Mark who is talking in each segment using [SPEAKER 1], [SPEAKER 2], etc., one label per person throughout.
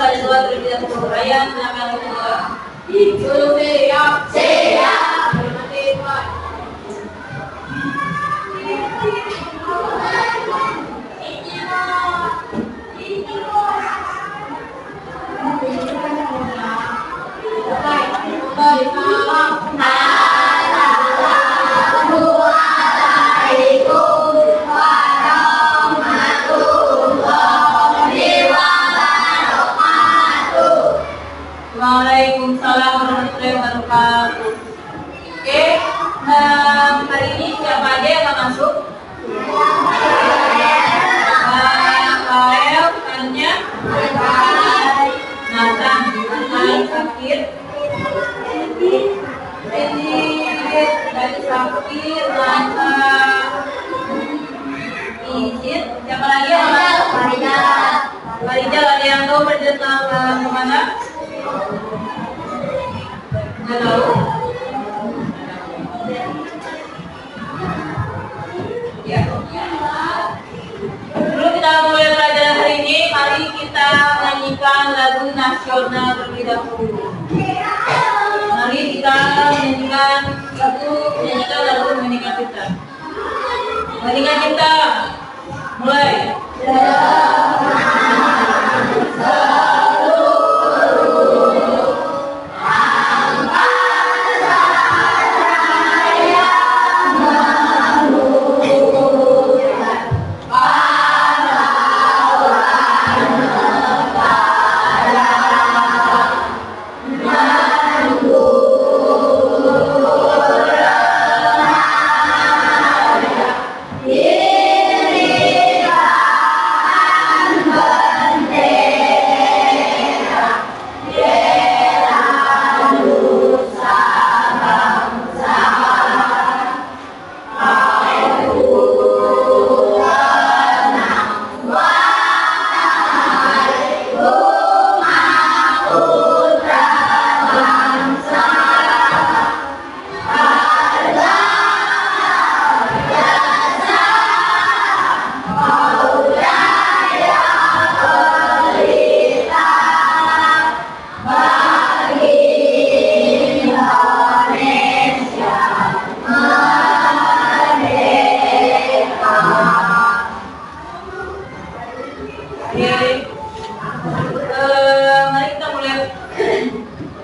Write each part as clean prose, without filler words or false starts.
[SPEAKER 1] pada dua terlebih dahulu. Ryan, silakan kedua. Dulu siap. Siap. Waalaikumsalam warahmatullahi wabarakatuh. Oke, hari ini siapa aja yang akan masuk? Rafael, Anya, Nathan, Sakit, dari Sakit, Izin, siapa lagi yang masuk? Farijal, ada yang tahu perjalanan kemana? Nggak tahu? Ya. Sebelum kita mulai pelajaran hari ini, mari kita menyanyikan lagu nasional terlebih dahulu. Mari kita menyanyikan lagu Menikah Cipta. Menikah Cipta. Mulai.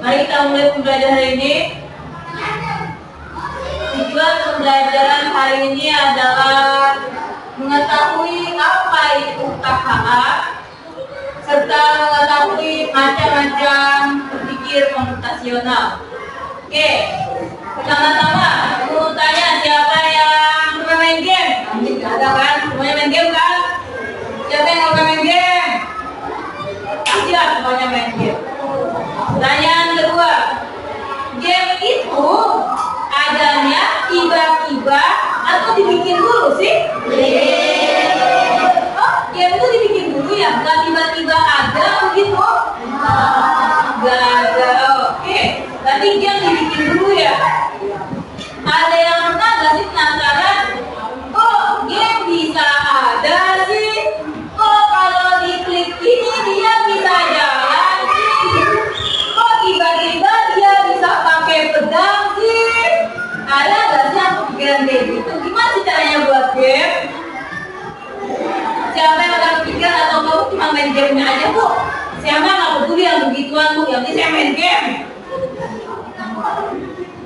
[SPEAKER 1] Mari kita mulai pembelajaran hari ini. Tujuan pembelajaran hari ini adalah mengetahui apa itu KKA serta mengetahui macam-macam berpikir komputasional. Oke, pertama-tama aku tanya siapa yang pernah main game? Ada kan? Semuanya main game kan? Siapa yang pernah main game? Pastilah semuanya main game. Pertanyaan kedua, game itu adanya tiba-tiba atau dibikin dulu sih? Oh, game itu dibikin dulu ya? Gak tiba-tiba ada begitu? Gak ada, oke. Berarti game dibikin dulu ya? Ada yang pernah gak sih penasaran? Oh, game bisa ada sih? Oh, kalau diklik ini dia bisa jalan sih? Oh, tiba-tiba dia bisa pakai pedang sih? Ada gak sih yang kepikiran kayak gitu? Gimana sih caranya buat game? Siapa yang ada kepikiran atau kamu cuma main gamenya aja bu? Siapa nggak peduli yang begituan bu? Yang penting saya main game.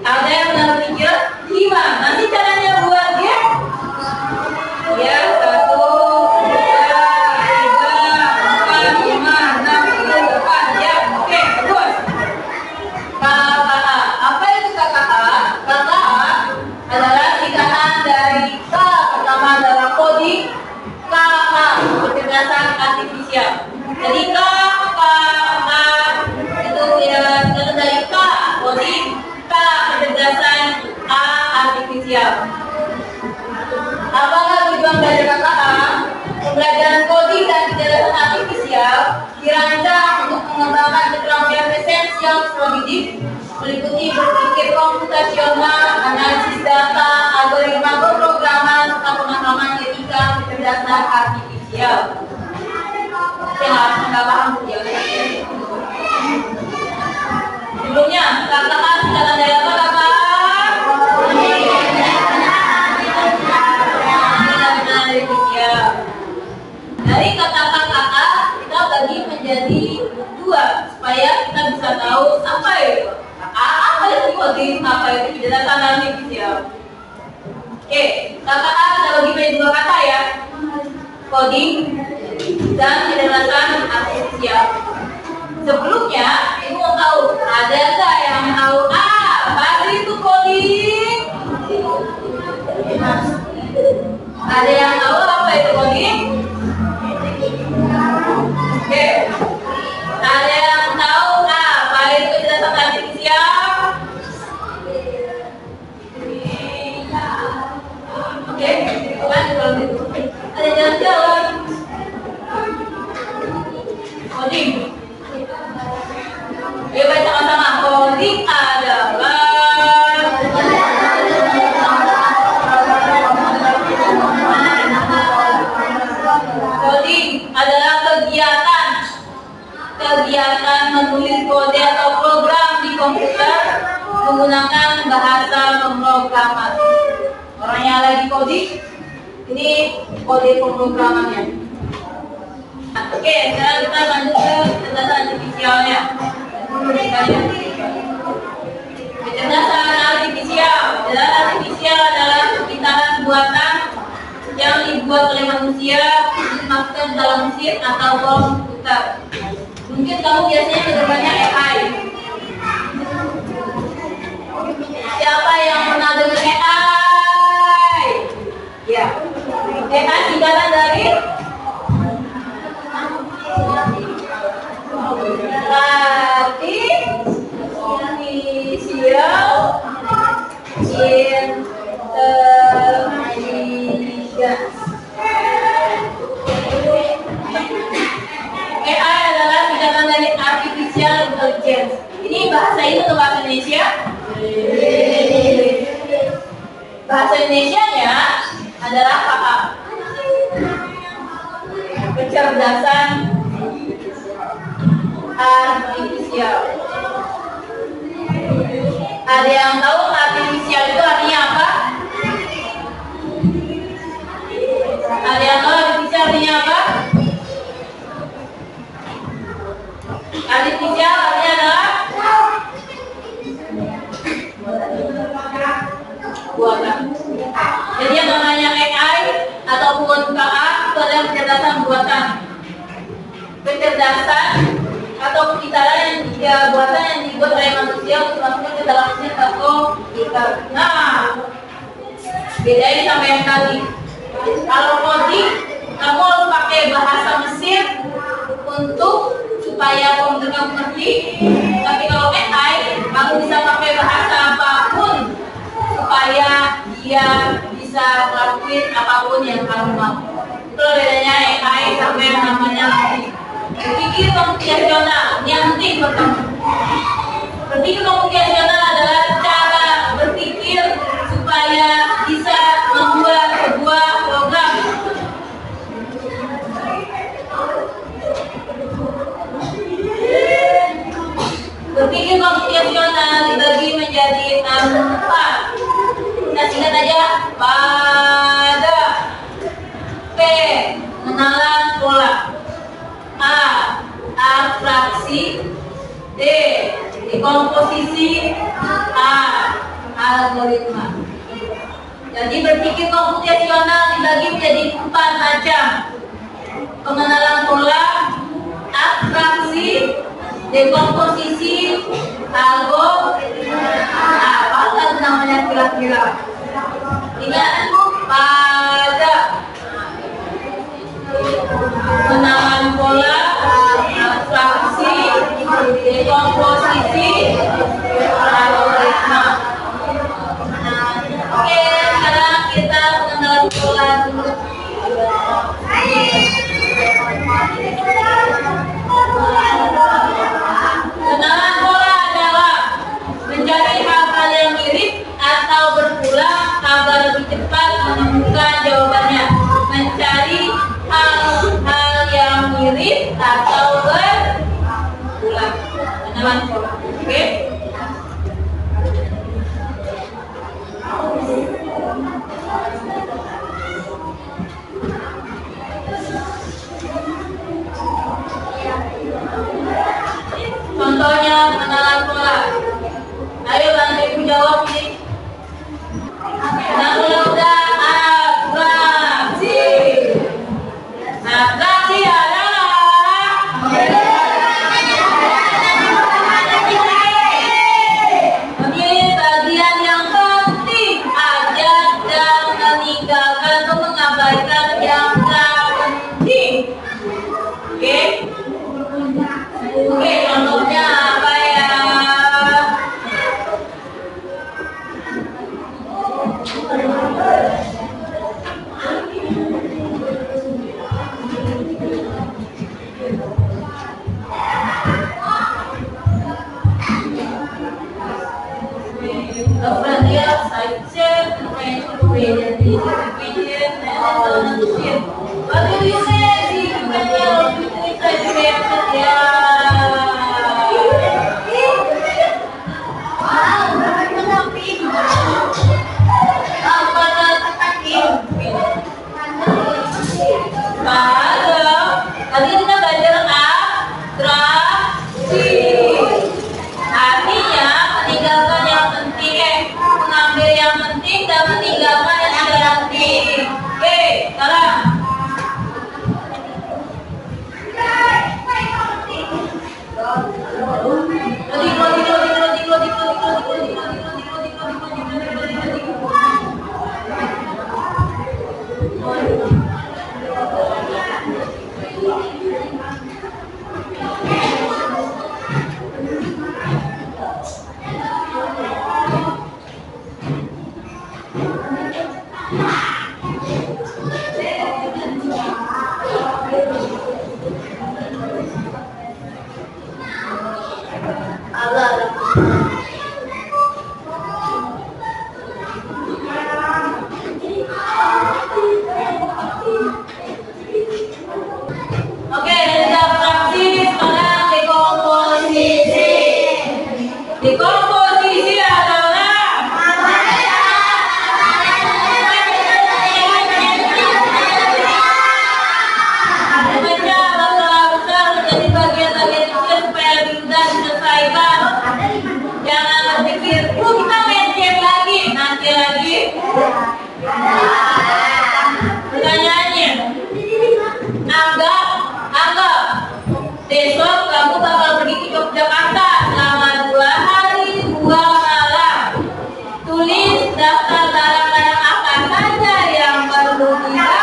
[SPEAKER 1] Ada yang pernah kepikiran? Gimana sih caranya buat game? Ya, 1, 2, 3, 4, 5, 6, 7, 8. Ya, oke, bagus. KKA. Apa itu KKA? KKA adalah singkatan dari K pertama adalah coding, KA kecerdasan artifisial. Jadi KKA itu ya dari K coding, K kecerdasan, A artifisial. Apakah tujuan belajar KKA? Pembelajaran coding dan kecerdasan artifisial dirancang untuk mengembangkan keterampilan esensial psikologi meliputi berpikir komputasional, analisis data, algoritma pemrograman, serta pemahaman etika kecerdasan artifisial. Saya nggak paham ya. dua supaya kita bisa tahu apa itu coding, apa itu kejelasan artifisial. Oke, KKA kita bagi menjadi dua kata ya, coding dan kejelasan artifisial. Sebelumnya, ibu mau tahu ada nggak yang tahu apa itu coding? Ada yang tahu apa itu coding? Oke. Ada yang tahu apa itu kejelasan artifisial? Oke, kan kalau gitu. Ada jalan-jalan. Coding. Ayo baca sama-sama. Coding adalah kegiatan menulis kode atau program di komputer menggunakan bahasa pemrograman. Orangnya lagi coding, ini kode pemrogramannya. Oke, sekarang kita lanjut ke kecerdasan artifisialnya. Kecerdasan artifisial. Kecerdasan artifisial adalah perpindahan buatan yang dibuat oleh manusia, dimasukkan dalam mesin atau komputer. Mungkin kamu biasanya mendengarnya AI. Siapa yang pernah dengar AI? Ya, AI singkatan dari Artificial Intelligence. Ini bahasa itu atau bahasa Indonesia? Bahasa Indonesianya adalah apa? Kecerdasan artifisial. Ada yang tahu artifisial itu artinya apa? Ada yang tahu artifisial artinya apa? Artifisial artinya adalah buatan. Jadi yang namanya AI ataupun KA itu adalah kecerdasan buatan. Kecerdasan atau pintaran yang buatan yang dibuat oleh manusia untuk masuk ke dalam mesin atau komputer. Nah, bedain sama yang tadi. Kalau coding, kamu harus pakai bahasa Mesir untuk supaya komputer kamu ngerti. Tapi kalau AI, kamu bisa pakai bahasa apapun supaya dia bisa melakukan apapun yang kamu mau. Itu bedanya AI sama yang namanya berpikir komputasional. Ini yang penting pertama. Berpikir komputasional adalah cara berpikir supaya bisa membuat sebuah program. Berpikir komputasional dibagi menjadi 4. Kita singkat aja. Pada P, pengenalan pola. A, abstraksi. D, dekomposisi. A, algoritma. Jadi berpikir komputasional dibagi menjadi 4 macam. Pengenalan pola, abstraksi, dekomposisi, algoritma. Apa kan namanya kira-kira? Ingat pada pengenalan pola, abstraksi, dekomposisi, algoritma. Oke, sekarang kita pengenalan pola dulu. Pengenalan pola adalah mencari hal-hal yang mirip atau berulang agar lebih cepat menemukan jawabannya. Mencari hal-hal yang mirip atau berulang. Pengenalan pola. Oke? Oke, contohnya apa ya? What do you say? Tadi kita belajar atraksi. Artinya meninggalkan yang penting, mengambil yang penting dan meninggalkan yang tidak penting. Oke, sekarang. Oke, dari fraksi sekarang dekomposisi. Dekomposisi adalah memecah masalah besar menjadi bagian-bagian kecil supaya lebih mudah diselesaikan. Jangan berpikir, kita main game lagi, nanti lagi. Pertanyaannya, anggap besok kamu bakal pergi ke Yogyakarta selama 2 hari 2 malam. Tulis daftar barang-barang apa saja yang perlu dibawa.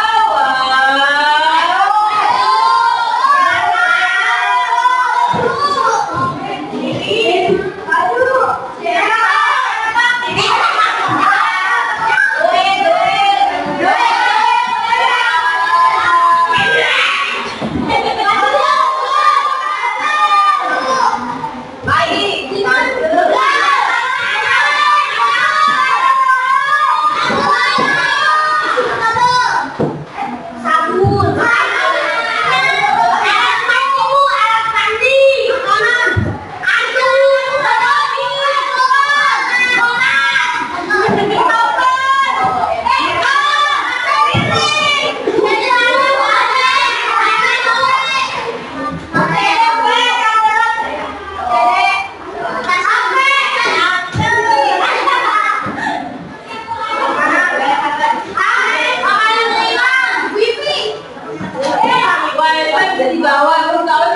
[SPEAKER 1] Dari bawah lu tahu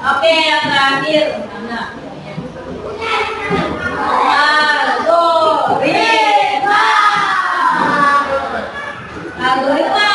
[SPEAKER 1] oke, yang terakhir algoritma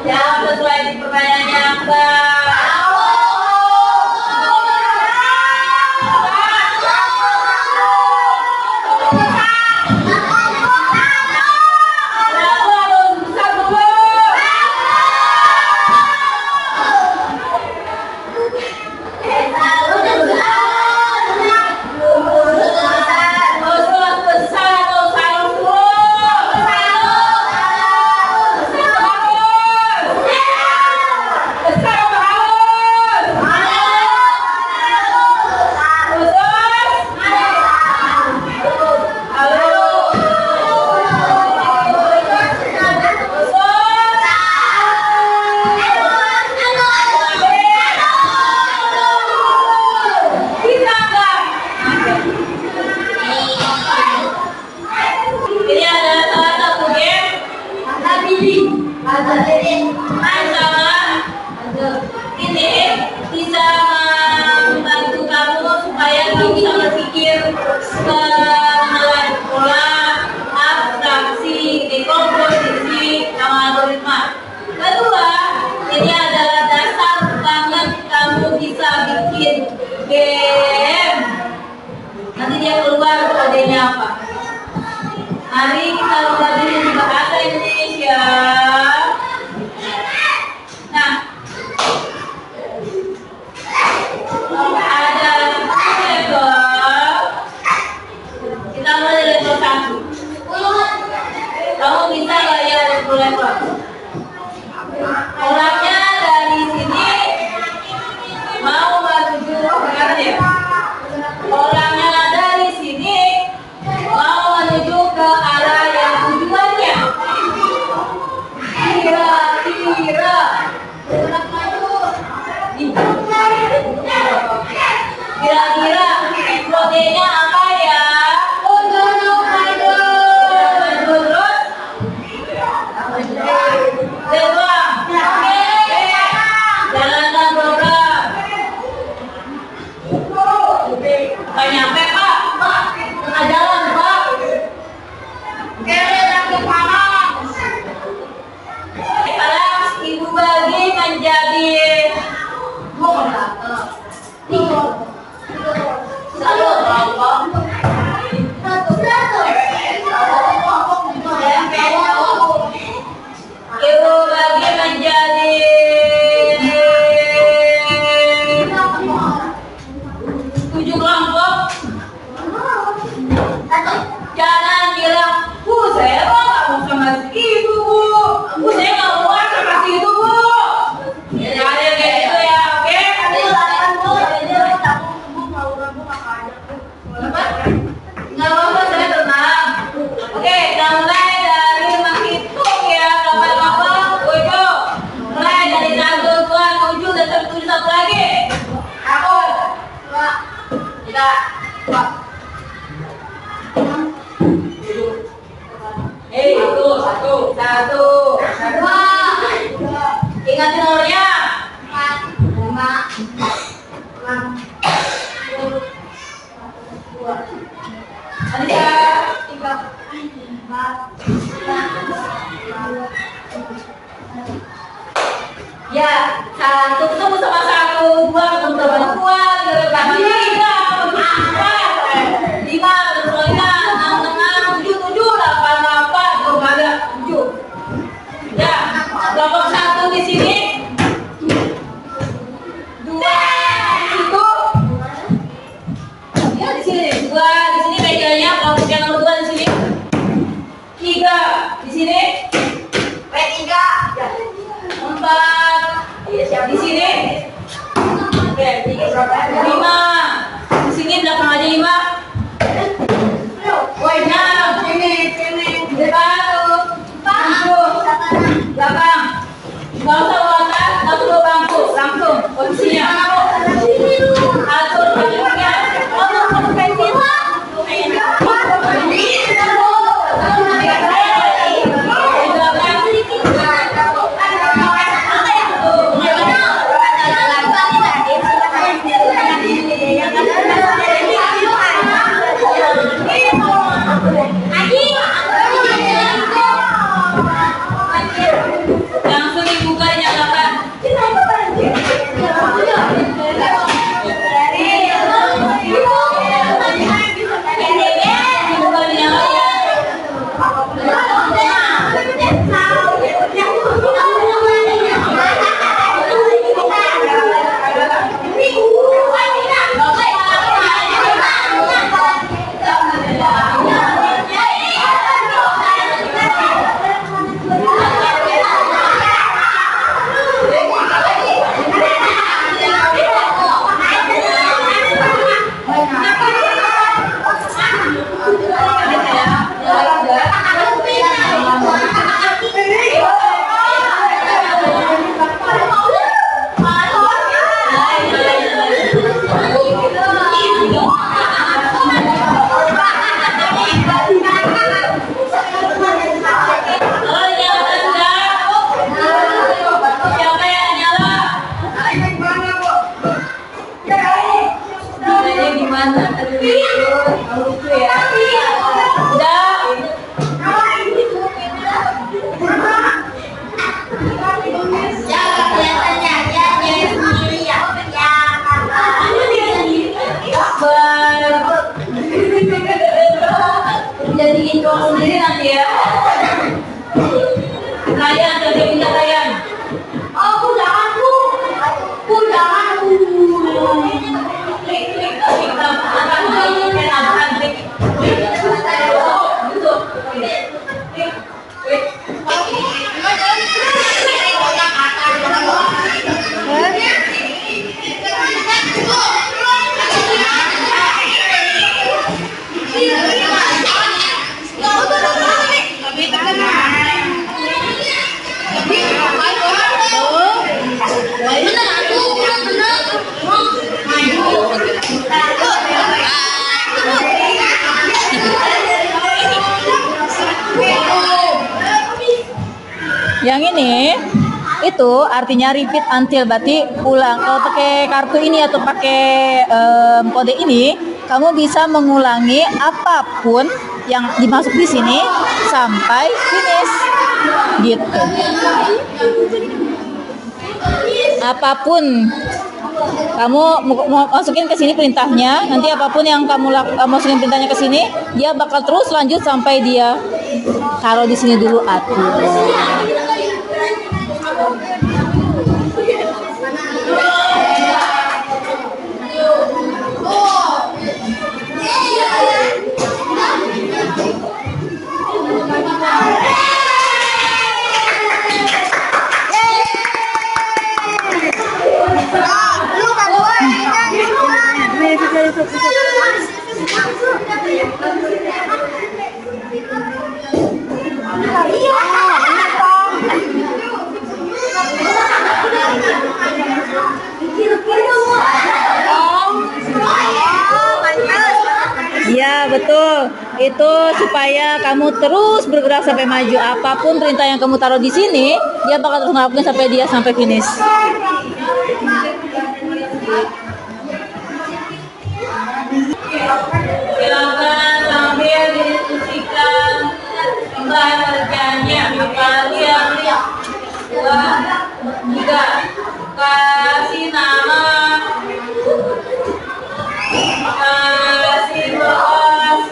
[SPEAKER 1] jangan sesuai di pertanyaannya, Mbak. Orangnya dari sini mau menuju kemana ya? Orangnya dari sini mau menuju ke arah yang tujuannya. Kira-kira proteinnya apa ya? Nggak nyampe Pak, tengah jalan Pak. Sekarang Ibu bagi menjadi Ibu bagi menjadi 7 kelompok. Jangan bilang, saya nggak mau sama si itu Bu, saya nggak mau sama si itu Bu. Nggak ada kayak gitu ya, oke? Nggak apa-apa, saya tenang. Oke, kita mulai dari menghitung ya, kapan-kapan. Uju, mulai dari 1, 2, 7 dan sampai 7 satu lagi. Aku, 2, 3, 4. Satu. Ingatin nomornya. 4, 5, 6, 2. Anissa, 3, 4. Ya, 1 ketemu sama 1, 2 ketemu sama 2, 3 5, 7. Ya, kelompok 1 di sini, 2 itu, ya di sini 2 di sini meganya kelompok yang nomor 2 di sini, 3 di sini, 4 di sini, 5 di sini belakang aja 5. Belakang, nggak usah watak, nggak perlu bangku, langsung posisinya. Atur bajunya. Langsung dibuka, dinyalakan. Jadiin dong sendiri nanti ya. Kalian jadi pindah kalian. Oh, jangan bu. Jangan bu. Klik.
[SPEAKER 2] Yang ini itu artinya repeat until, berarti ulang. Kalau pakai kartu ini atau pakai kode ini, kamu bisa mengulangi apapun yang dimasuk di sini sampai finish gitu. Apapun kamu mau masukin ke sini perintahnya, nanti apapun yang kamu masukin perintahnya ke sini, dia bakal terus lanjut sampai dia taruh di sini dulu atur. Ya betul, itu supaya kamu terus bergerak sampai maju. Apapun perintah yang kamu taruh di sini, dia bakal terus ngelakuin sampai dia sampai finish.
[SPEAKER 1] Silakan sambil didiskusikan bahan kerjanya. Apalagi yang 2, 3. Kasih nama, kasih bos.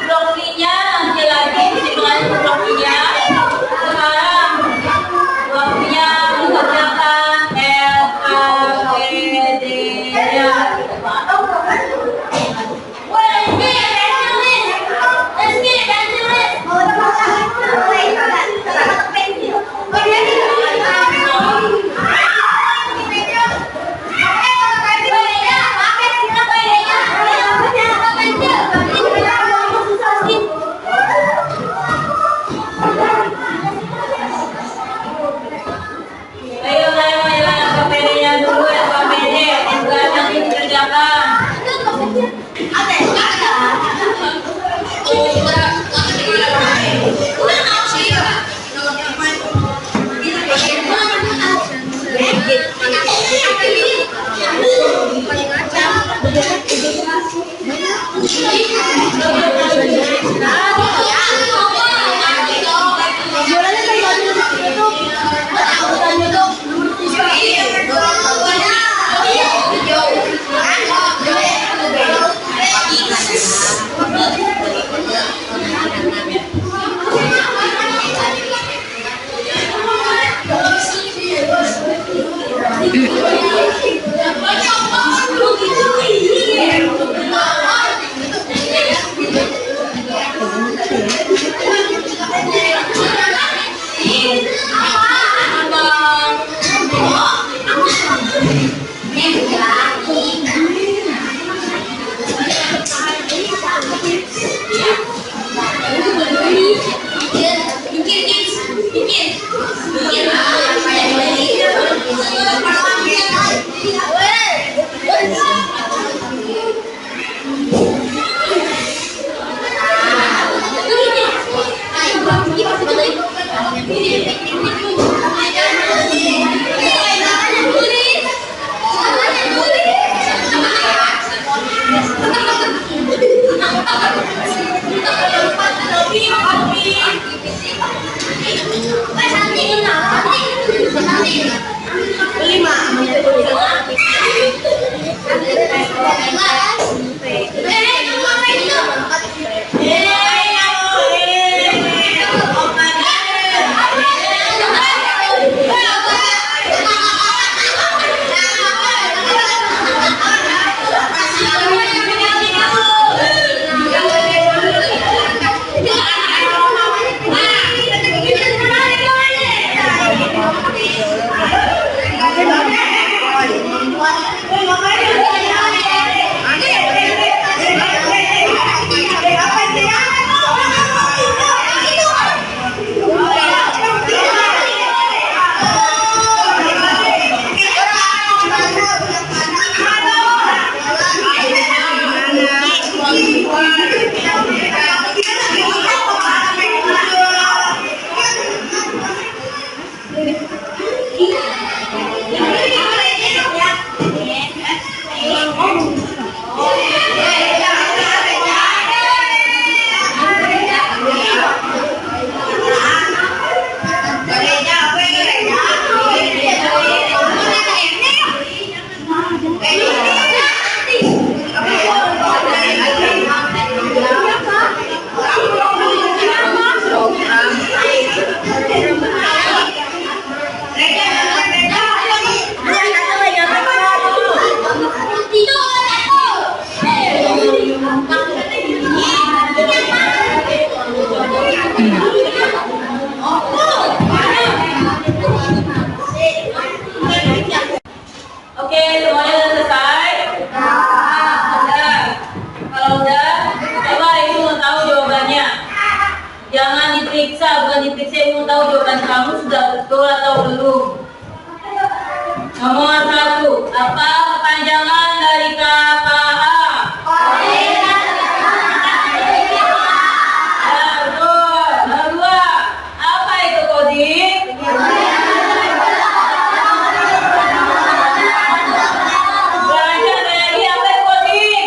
[SPEAKER 1] Blokinya nanti lagi disimpan blokinya. Sekarang blokinya mengerjakan LKPD nya. Ayo LKPD-nya dulu, LKPD tugas yang dikerjakan. Ini Jangan diperiksa, bukan diperiksa, yang mau tahu jawaban kamu sudah betul atau belum. Nomor 1, apa kepanjangan dari KKA? Ya, betul. Nomor 2, apa itu coding? Belajar lagi, apa itu coding?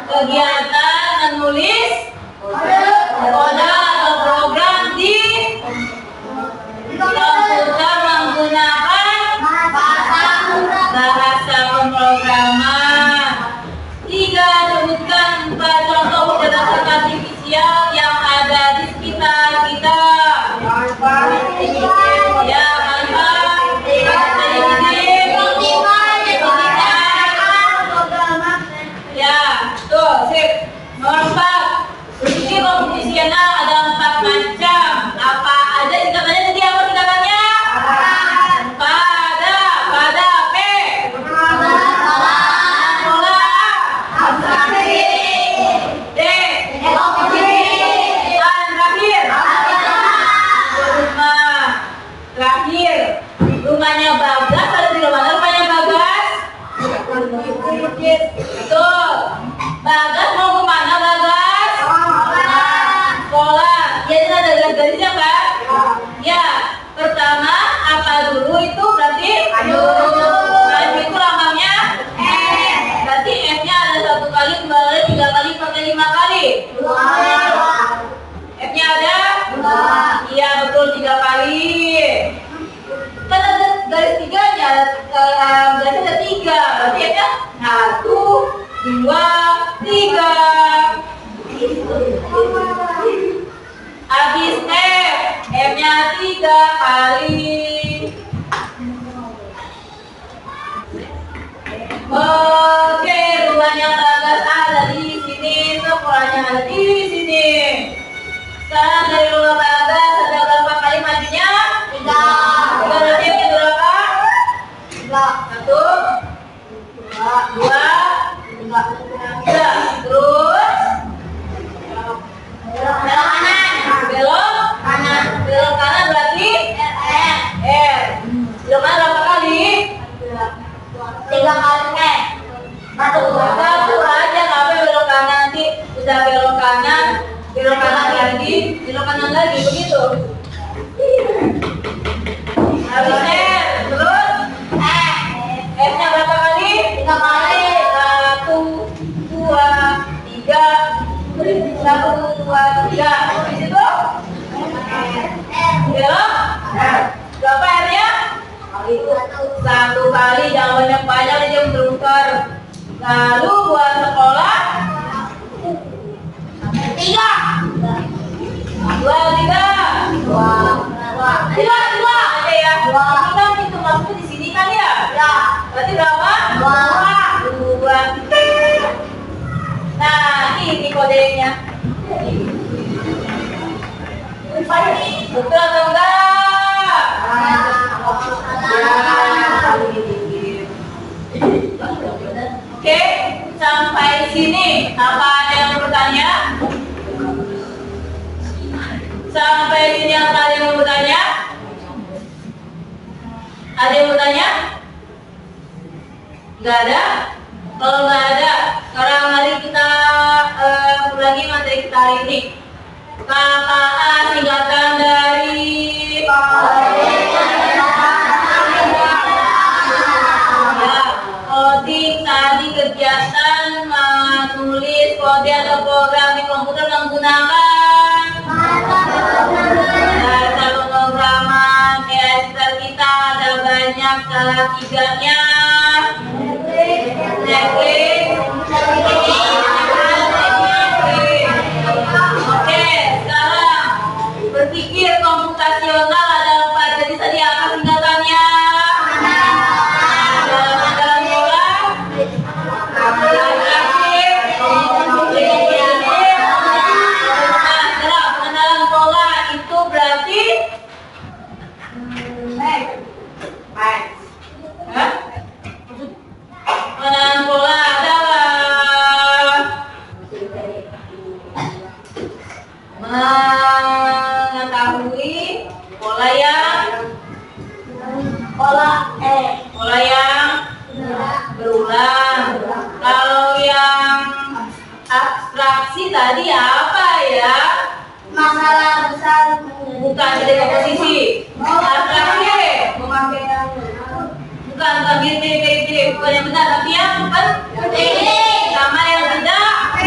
[SPEAKER 1] Kegiatan menulis kode atau program di komputer menggunakan bahasa pemrograman. 3, sebutkan 4 contoh kecerdasan artifisial yang ada di sekitar kita. Ya, ya, tuh, sip. Nomor 4, berpikir komputasional ada 4 macam. Apa aja singkatannya tadi? Apa singkatannya? Pada P. Pola. D. Terakhir. Rumahnya Bagas ada di mana? Rumahnya Bagas? Betul. Bagas mau ke mana, Bagas? Sekolah. Ya, ini ada garis-garisnya kan? Ya. Pertama, apa dulu itu berarti? Maju itu lambangnya F. Berarti F-nya ada 1 kali, 2 kali, 3 kali, 4 kali, 5 kali. F-nya ada? Iya, betul, 3 kali. Kan ada garis 3-nya, garisnya ada 3. Berarti F-nya 1, 2, 3. Habis F-nya 3 kali. Oke, rumahnya Bagas ada di sini, sekolahnya ada di sini. Sekarang dari rumah Bagas ada berapa kali majunya? 3. Berarti F-nya berapa? 1, 2, 3. Terus belok kanan berarti R. Belok kanan berapa kali? 3 kali. Satu aja, ngapain belok kanan? Nanti udah belok kanan lagi, begitu. Habis R, terus F-nya berapa kali? 3 kali. 1, 2, 3. 1, 2, 3. Di situ belok. Berapa R-nya? 1 kali. Jangan banyak-banyak, dia muter-muter. Lalu buat sekolah 3. 2, 3. 2 aja ya. Kita itu maksudnya di sini kan ya? Ya. Berarti berapa? 2. Nah, ini kodenya. Betul atau enggak? Oke, sampai sini. Apa ada yang bertanya? Sampai sini ada yang bertanya? Ada yang bertanya? Enggak ada? Kalau nggak ada, sekarang mari kita ulangi materi kita hari ini. KKA singkatan dari coding tadi kegiatan menulis kode atau program di komputer menggunakan bahasa pemrograman. Ya, sekitar kita ada banyak salah 3-nya. Oke, sekarang berpikir komputasional ada apa? Jadi tadi apa singkatannya? Pengenalan pola, pengenalan pola itu berarti berulang. Kalau yang abstraksi tadi apa ya?
[SPEAKER 3] Masalah besar.
[SPEAKER 1] Bukan jadi komposisi. Abstraksi. Bukan mirip, bukan yang benar, tapi yang penting sama yang tidak.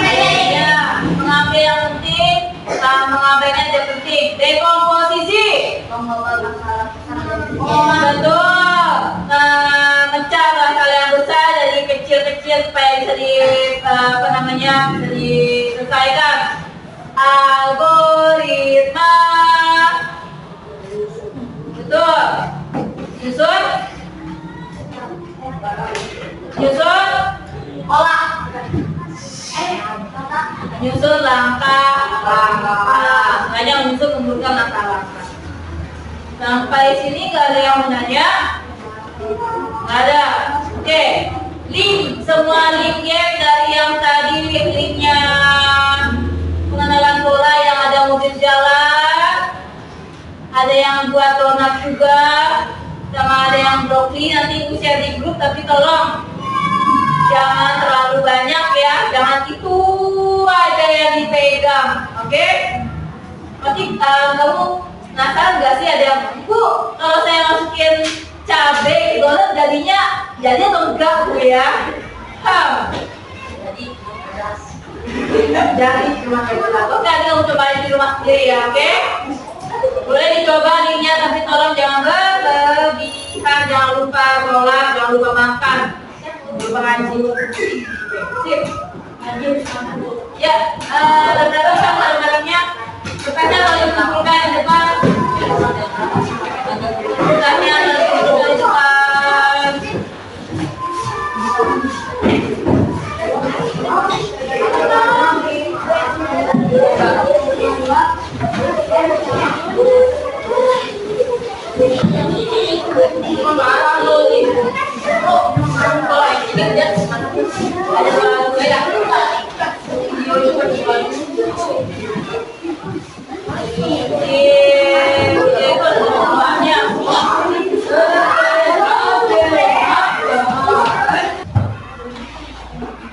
[SPEAKER 1] Ya, mengambil yang penting sama mengambil yang tidak penting. Dekomposisi. Betul. Mecah hal yang besar dari kecil-kecil supaya bisa bisa diselesaikan. Algoritma. Betul. Susun.
[SPEAKER 3] Olah.
[SPEAKER 1] Nyusun langkah. Sengaja menyusun langkah-langkah. Sampai sini nggak ada yang menanya? Nggak ada. Oke. Link, semua linknya dari yang tadi, linknya pengenalan bola yang ada mobil jalan, ada yang buat donat juga, sama ada yang brokoli. Nanti ibu share di grup, tapi tolong jangan terlalu banyak ya, jangan itu aja yang dipegang, oke? Nanti kamu penasaran nggak sih ada yang, Bu, kalau saya masukin cabai ke donat jadi atau enggak, Bu ya? Jadi cuma kayak gitu. Oke, nanti kamu cobain di rumah sendiri ya, oke? Boleh dicoba linknya, tapi tolong jangan berlebihan, jangan lupa sholat, jangan lupa makan, jangan lupa ngaji. Sip, ngaji. Ya, lembaga sama lembaranya, kertasnya kalau dikumpulkan di depan, kertasnya kalau dikumpulkan di depan.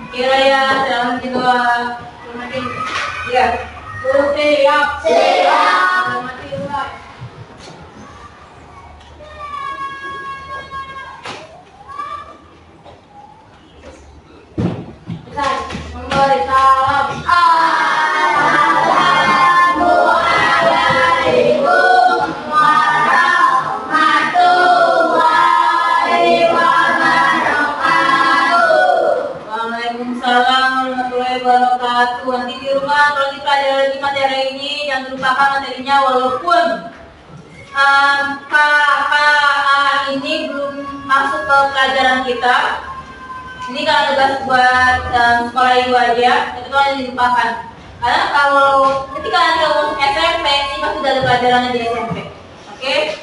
[SPEAKER 1] Kira ya, dalam kedua, ya, siap. Memberi salam.
[SPEAKER 3] Assalamualaikum warahmatullahi wabarakatuh.
[SPEAKER 1] Waalaikumsalam warahmatullahi wabarakatuh. Nanti di rumah kalau dipelajari materi ini jangan lupakan materinya, walaupun ini belum masuk ke pelajaran kita. Ini kalau tugas buat sekolah ibu aja, itu kan dilupakan. Karena kalau ketika nanti kamu masuk SMP, ini pasti udah ada pelajarannya di SMP. Oke?